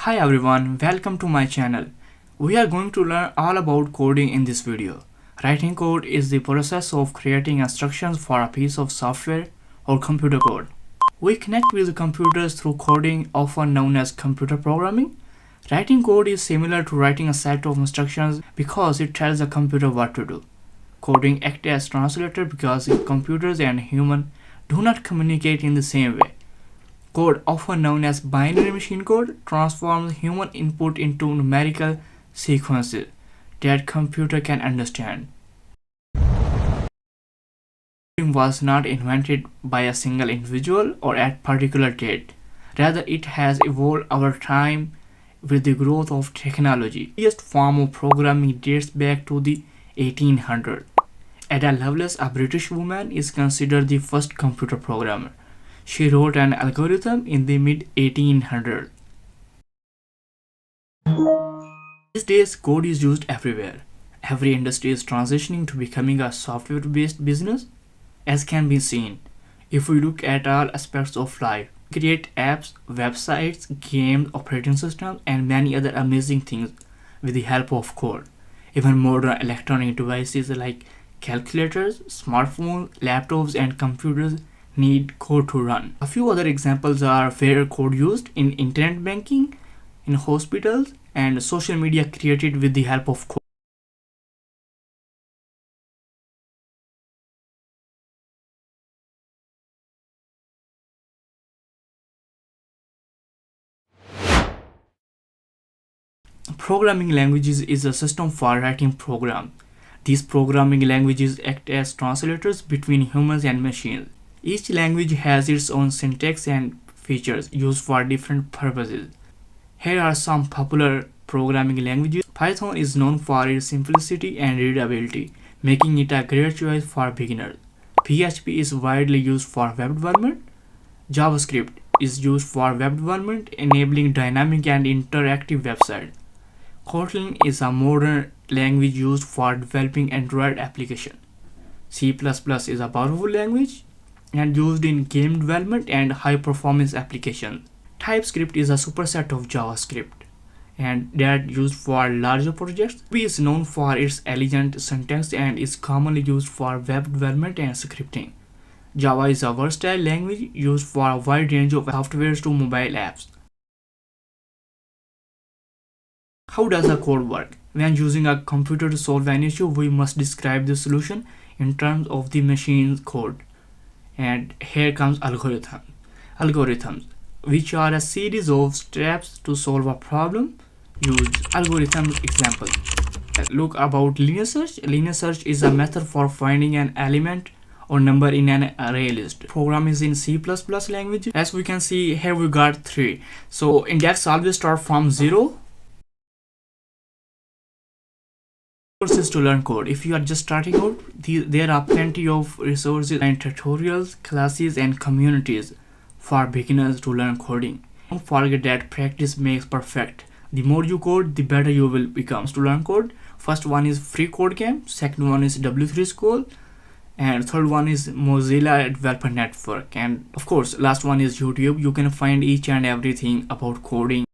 Hi everyone, welcome to my channel. We are going to learn all about coding in this video. Writing code is the process of creating instructions for a piece of software or computer code. We connect with computers through coding, often known as computer programming. Writing code is similar to writing a set of instructions because it tells the computer what to do. Coding acts as translator because computers and humans do not communicate in the same way. Code, often known as binary machine code, transforms human input into numerical sequences that computer can understand. Coding was not invented by a single individual or at particular date. Rather, it has evolved over time with the growth of technology. The earliest form of programming dates back to the 1800s. Ada Lovelace, a British woman, is considered the first computer programmer. She wrote an algorithm in the mid-1800s. These days, code is used everywhere. Every industry is transitioning to becoming a software-based business, as can be seen if we look at all aspects of life. We create apps, websites, games, operating systems, and many other amazing things with the help of code. Even modern electronic devices like calculators, smartphones, laptops, and computers need code to run. A few other examples are where code used in internet banking, in hospitals, and social media created with the help of code. Programming languages is a system for writing programs. These programming languages act as translators between humans and machines. Each language has its own syntax and features used for different purposes. Here are some popular programming languages. Python is known for its simplicity and readability, making it a great choice for beginners. PHP is widely used for web development. JavaScript is used for web development, enabling dynamic and interactive websites. Kotlin is a modern language used for developing Android applications. C++ is a powerful language and used in game development and high-performance applications. TypeScript is a superset of JavaScript and that used for larger projects. Ruby is known for its elegant syntax and is commonly used for web development and scripting. Java is a versatile language used for a wide range of software to mobile apps. How does a code work? When using a computer to solve an issue, we must describe the solution in terms of the machine's code. And here comes algorithms, which are a series of steps to solve a problem. Use algorithm examples. Look about linear search. Linear search is a method for finding an element or number in an array list. Program is in C++ language. As we can see here, we got 3. So index always start from 0. Resources to learn code. If you are just starting out, there are plenty of resources and tutorials, classes, and communities for beginners to learn coding. Don't forget that practice makes perfect. The more you code, the better you will become. To learn code, first one is Free Code Camp, second one is W3 School, and third one is Mozilla Developer Network, and of course last one is YouTube. You can find each and everything about coding.